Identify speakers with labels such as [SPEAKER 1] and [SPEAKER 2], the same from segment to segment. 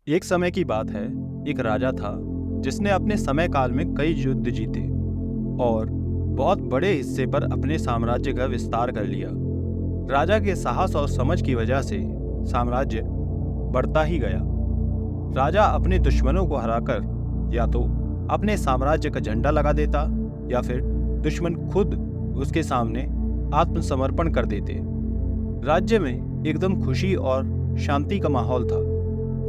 [SPEAKER 1] एक समय की बात है। एक राजा था जिसने अपने समय काल में कई युद्ध जीते और बहुत बड़े हिस्से पर अपने साम्राज्य का विस्तार कर लिया। राजा के साहस और समझ की वजह से साम्राज्य बढ़ता ही गया। राजा अपने दुश्मनों को हराकर या तो अपने साम्राज्य का झंडा लगा देता या फिर दुश्मन खुद उसके सामने आत्मसमर्पण कर देते। राज्य में एकदम खुशी और शांति का माहौल था।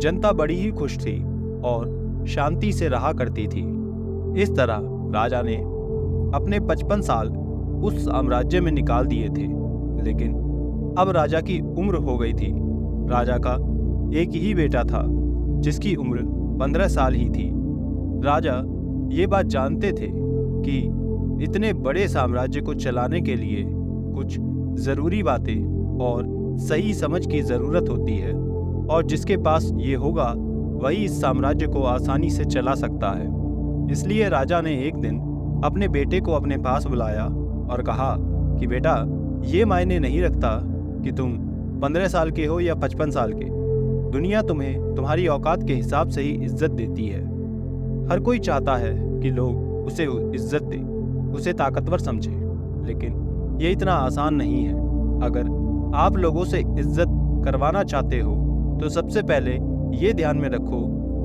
[SPEAKER 1] जनता बड़ी ही खुश थी और शांति से रहा करती थी। इस तरह राजा ने अपने 55 साल उस साम्राज्य में निकाल दिए थे, लेकिन अब राजा की उम्र हो गई थी। राजा का एक ही बेटा था जिसकी उम्र 15 साल ही थी। राजा ये बात जानते थे कि इतने बड़े साम्राज्य को चलाने के लिए कुछ जरूरी बातें और सही समझ की जरूरत होती है, और जिसके पास ये होगा वही इस साम्राज्य को आसानी से चला सकता है। इसलिए राजा ने एक दिन अपने बेटे को अपने पास बुलाया और कहा कि बेटा, ये मायने नहीं रखता कि तुम 15 साल के हो या 55 साल के। दुनिया तुम्हें तुम्हारी औकात के हिसाब से ही इज्जत देती है। हर कोई चाहता है कि लोग उसे इज्जत दें, उसे ताकतवर समझे, लेकिन ये इतना आसान नहीं है। अगर आप लोगों से इज्जत करवाना चाहते हो तो सबसे पहले ये ध्यान में रखो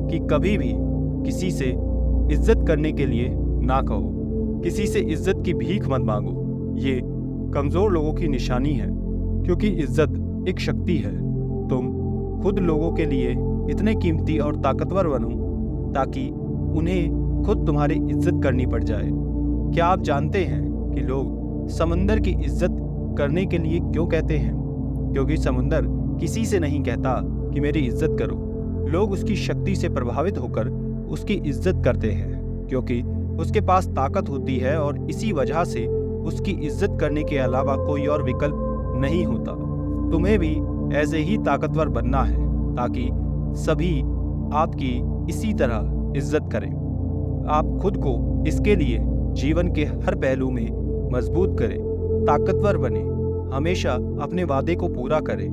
[SPEAKER 1] कि कभी भी किसी से इज्जत करने के लिए ना कहो। किसी से इज्जत की भीख मत मांगो। ये कमजोर लोगों की निशानी है, क्योंकि इज्जत एक शक्ति है। तुम खुद लोगों के लिए इतने कीमती और ताकतवर बनो ताकि उन्हें खुद तुम्हारी इज्जत करनी पड़ जाए। क्या आप जानते हैं कि लोग समुंदर की इज्जत करने के लिए क्यों कहते हैं? क्योंकि समुंदर किसी से नहीं कहता कि मेरी इज्जत करो। लोग उसकी शक्ति से प्रभावित होकर उसकी इज्जत करते हैं, क्योंकि उसके पास ताकत होती है और इसी वजह से उसकी इज्जत करने के अलावा कोई और विकल्प नहीं होता। तुम्हें भी ऐसे ही ताकतवर बनना है ताकि सभी आपकी इसी तरह इज्जत करें। आप खुद को इसके लिए जीवन के हर पहलू में मजबूत करें, ताकतवर बने, हमेशा अपने वादे को पूरा करें।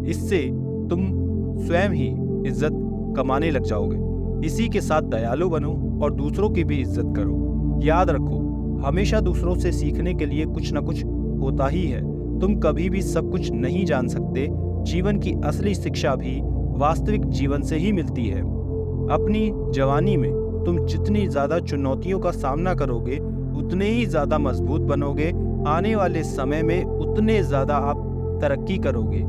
[SPEAKER 1] इससे तुम स्वयं ही इज्जत कमाने लग जाओगे। इसी के साथ दयालु बनो और दूसरों की भी इज्जत करो। याद रखो, हमेशा दूसरों से सीखने के लिए कुछ न कुछ होता ही है। तुम कभी भी सब कुछ नहीं जान सकते। जीवन की असली शिक्षा भी वास्तविक जीवन से ही मिलती है। अपनी जवानी में तुम जितनी ज्यादा चुनौतियों का सामना करोगे उतने ही ज्यादा मजबूत बनोगे। आने वाले समय में उतने ज्यादा आप तरक्की करोगे।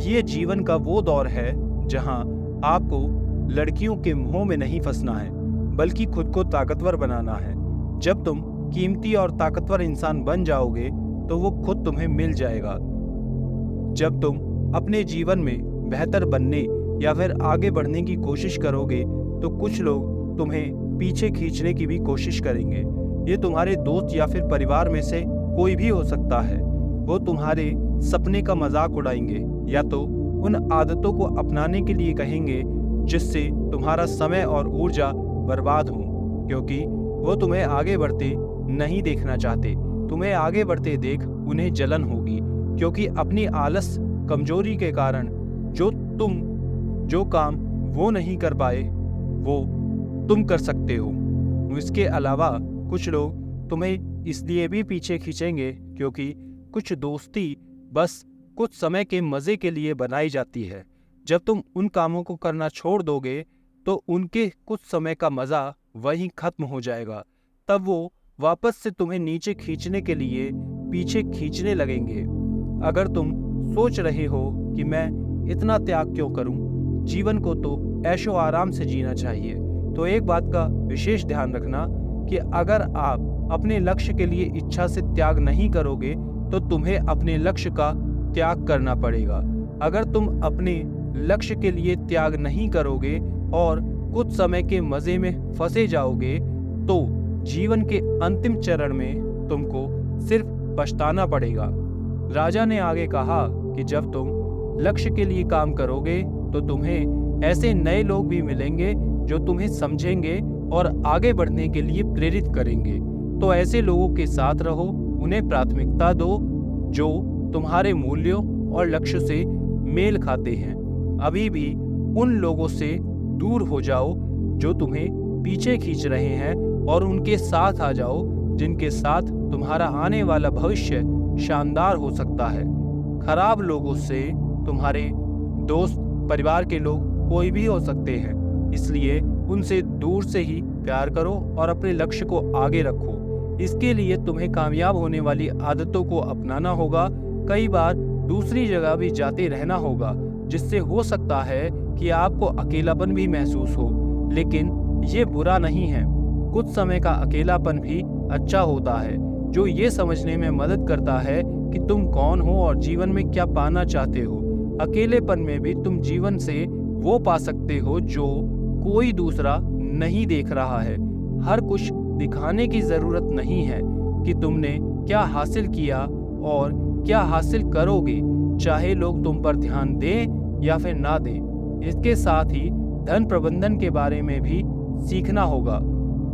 [SPEAKER 1] ये जीवन का वो दौर है जहां आपको लड़कियों के मोह में नहीं फंसना है, बल्कि खुद को ताकतवर बनाना है। जब तुम कीमती और ताकतवर इंसान बन जाओगे तो वो खुद तुम्हें मिल जाएगा। जब तुम अपने जीवन में बेहतर बनने या फिर आगे बढ़ने की कोशिश करोगे तो कुछ लोग तुम्हें पीछे खींचने की भी कोशिश करेंगे। ये तुम्हारे दोस्त या फिर परिवार में से कोई भी हो सकता है। वो तुम्हारे सपने का मजाक उड़ाएंगे या तो उन आदतों को अपनाने के लिए कहेंगे जिससे तुम्हारा समय और ऊर्जा बर्बाद हो, क्योंकि वो तुम्हें आगे बढ़ते नहीं देखना चाहते। तुम्हें आगे बढ़ते देख उन्हें जलन होगी, क्योंकि अपनी आलस कमजोरी के कारण जो काम वो नहीं कर पाए वो तुम कर सकते हो। इसके अलावा कुछ लोग तुम्हें इसलिए भी पीछे खींचेंगे क्योंकि कुछ दोस्ती बस कुछ समय के मजे के लिए बनाई जाती है। जब तुम उन कामों को करना छोड़ दोगे तो उनके कुछ समय का मजा वहीं खत्म हो जाएगा। तब वो वापस से तुम्हें नीचे खींचने के लिए पीछे खींचने लगेंगे। अगर तुम सोच रहे हो कि मैं इतना त्याग क्यों करूं, जीवन को तो ऐशो आराम से जीना चाहिए, तो एक बात का विशेष ध्यान रखना कि अगर आप अपने लक्ष्य के लिए इच्छा से त्याग नहीं करोगे तो तुम्हें अपने लक्ष्य का त्याग करना पड़ेगा। अगर तुम अपने लक्ष्य के लिए त्याग नहीं करोगे और कुछ समय के मजे में फंसे जाओगे तो जीवन के अंतिम चरण में तुमको सिर्फ पछताना पड़ेगा। राजा ने आगे कहा कि जब तुम लक्ष्य के लिए काम करोगे तो तुम्हें ऐसे नए लोग भी मिलेंगे जो तुम्हें समझेंगे और आगे बढ़ने के लिए प्रेरित करेंगे। तो ऐसे लोगों के साथ रहो, उन्हें प्राथमिकता दो जो तुम्हारे मूल्यों और लक्ष्य से मेल खाते हैं। अभी भी उन लोगों से
[SPEAKER 2] दूर हो जाओ जो तुम्हें पीछे खींच रहे हैं और उनके साथ आ जाओ जिनके साथ तुम्हारा आने वाला भविष्य शानदार हो सकता है। खराब लोगों से तुम्हारे दोस्त, परिवार के लोग कोई भी हो सकते हैं, इसलिए उनसे दूर से ही प्यार करो और अपने लक्ष्य को आगे रखो। इसके लिए तुम्हें कामयाब होने वाली आदतों को अपनाना होगा। कई बार दूसरी जगह भी जाते रहना होगा, जिससे हो सकता है कि आपको अकेलापन भी महसूस हो, लेकिन ये बुरा नहीं है। कुछ समय का अकेलापन भी अच्छा होता है, जो ये समझने में मदद करता है कि तुम कौन हो और जीवन में क्या पाना चाहते हो। अकेलेपन में भी तुम जीवन से वो पा सकते हो जो कोई दूसरा नहीं देख रहा है। हर कुछ दिखाने की जरूरत नहीं है कि तुमने क्या हासिल किया और क्या हासिल करोगे, चाहे लोग तुम पर ध्यान दें या फिर ना दें। इसके साथ ही धन प्रबंधन के बारे में भी सीखना होगा।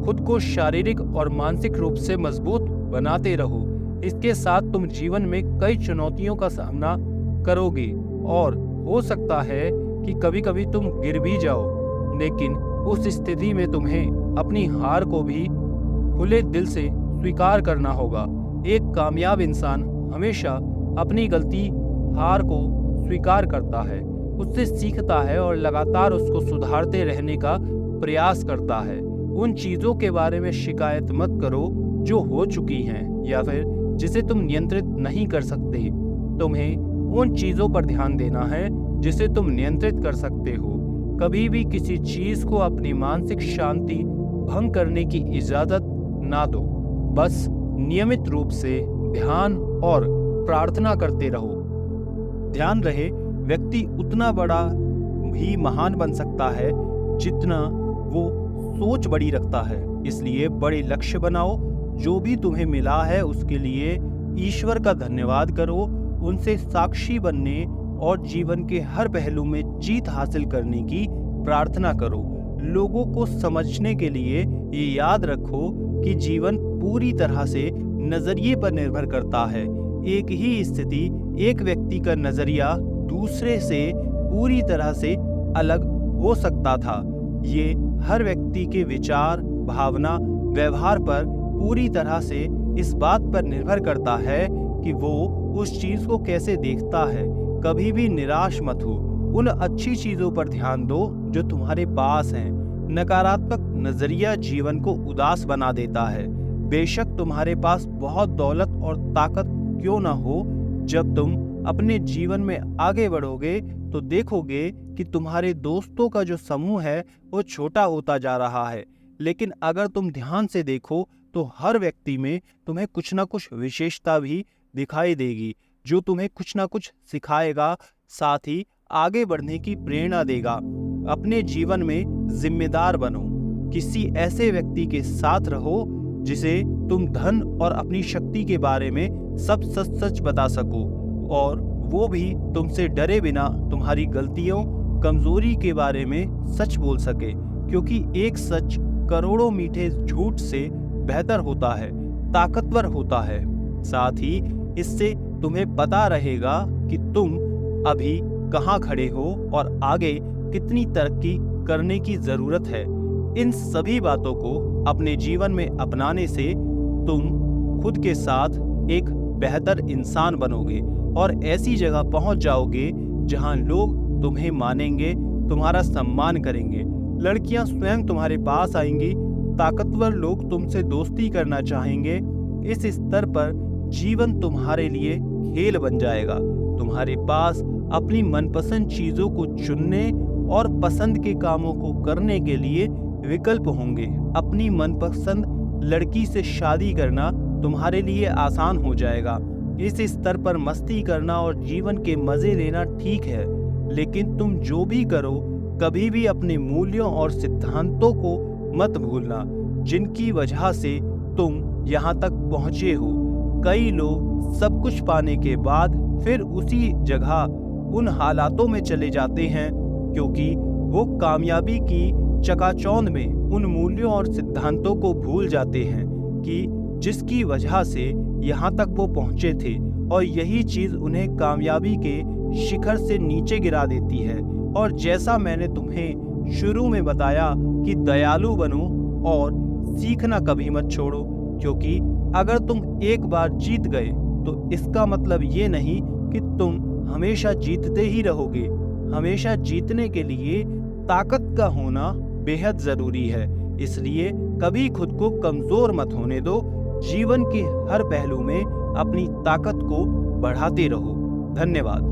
[SPEAKER 2] खुद को शारीरिक और मानसिक रूप से मजबूत बनाते रहो। इसके साथ तुम जीवन में कई चुनौतियों का सामना करोगे और हो सकता है कि कभी कभी तुम गिर भी जाओ, लेकिन उस स्थिति में तुम्हें अपनी हार को भी खुले दिल से स्वीकार करना होगा। एक कामयाब इंसान हमेशा अपनी गलती, हार को स्वीकार करता है, उससे सीखता है और लगातार उसको सुधारते रहने का प्रयास करता है। उन चीजों के बारे में शिकायत मत करो जो हो चुकी हैं या फिर जिसे तुम नियंत्रित नहीं कर सकते। तुम्हें उन चीजों पर ध्यान देना है जिसे तुम नियंत्रित कर सकते हो। कभी भी किसी चीज को अपनी मानसिक शांति भंग करने की इजाजत ना दो। बस नियमित रूप से ध्यान और प्रार्थना करते रहो।
[SPEAKER 1] ध्यान रहे, व्यक्ति उतना बड़ा ही महान बन सकता है जितना वो सोच बड़ी रखता है। इसलिए बड़े लक्ष्य बनाओ। जो भी तुम्हें मिला है उसके लिए ईश्वर का धन्यवाद करो। उनसे साक्षी बनने और जीवन के हर पहलू में जीत हासिल करने की प्रार्थना करो। लोगों को समझने के लिए ये याद रखो कि जीवन पूरी तरह से नजरिए पर निर्भर करता है। एक ही स्थिति, एक व्यक्ति का नजरिया दूसरे से पूरी तरह से अलग हो सकता था। ये हर व्यक्ति के विचार, भावना, व्यवहार पर पूरी तरह से इस बात पर निर्भर करता है कि वो उस चीज को कैसे देखता है। कभी भी निराश मत हो। उन अच्छी चीजों पर ध्यान दो जो तुम्हारे पास हैं। नकारात्मक नजरिया जीवन को उदास बना देता है। बेशक तुम्हारे पास बहुत दौलत और ताकत क्यों ना हो, जब तुम अपने जीवन में आगे बढ़ोगे तो देखोगे कि तुम्हारे दोस्तों का जो समूह है वो छोटा होता जा रहा है। लेकिन अगर तुम ध्यान से देखो तो हर व्यक्ति में तुम्हें कुछ ना कुछ विशेषता भी दिखाई देगी, जो तुम्हें कुछ ना कुछ सिखाएगा, साथ ही आगे बढ़ने की प्रेरणा देगा। अपने जीवन में जिम्मेदार बनो। किसी ऐसे व्यक्ति के साथ रहो जिसे तुम धन और अपनी शक्ति के बारे में सब सच सच बता सको और वो भी तुमसे डरे बिना तुम्हारी गलतियों, कमजोरी के बारे में सच बोल सके, क्योंकि एक सच करोड़ों मीठे झूठ से बेहतर होता है, ताकतवर होता है। साथ ही इससे तुम्हें पता रहेगा कि तुम अभी कहाँ खड़े हो और आगे कितनी तरक्की करने की जरूरत है। इन सभी बातों को अपने जीवन में अपनाने से तुम खुद के साथ एक बेहतर इंसान बनोगे और ऐसी जगह पहुंच जाओगे जहां लोग तुम्हें मानेंगे, तुम्हारा सम्मान करेंगे। लड़कियां स्वयं तुम्हारे पास आएंगी, ताकतवर लोग तुमसे दोस्ती करना चाहेंगे। इस स्तर पर जीवन तुम्हारे लिए खेल बन जाएगा। तुम्हारे पास अपनी मनपसंद चीजों को चुनने और पसंद के कामों को करने के लिए विकल्प होंगे। अपनी मनपसंद लड़की से शादी करना तुम्हारे लिए आसान हो जाएगा। इस स्तर पर मस्ती करना और जीवन के मजे लेना ठीक है, लेकिन तुम जो भी करो कभी भी अपने मूल्यों और सिद्धांतों को मत भूलना, जिनकी वजह से तुम यहाँ तक पहुँचे हो। कई लोग सब कुछ पाने के बाद फिर उसी जगह उन हालातों में चले जाते हैं क्योंकि वो कामयाबी की चकाचौंध में उन मूल्यों और सिद्धांतों को भूल जाते हैं कि जिसकी वजह से यहाँ तक वो पहुँचे थे, और यही चीज़ उन्हें कामयाबी के शिखर से नीचे गिरा देती है। और जैसा मैंने तुम्हें शुरू में बताया कि दयालु बनो और सीखना कभी मत छोड़ो, क्योंकि अगर तुम एक बार जीत गए तो इसका मतलब ये नहीं कि तुम हमेशा जीतते ही रहोगे। हमेशा जीतने के लिए ताकत का होना बेहद जरूरी है, इसलिए कभी खुद को कमजोर मत होने दो। जीवन के हर पहलू में अपनी ताकत को बढ़ाते रहो। धन्यवाद।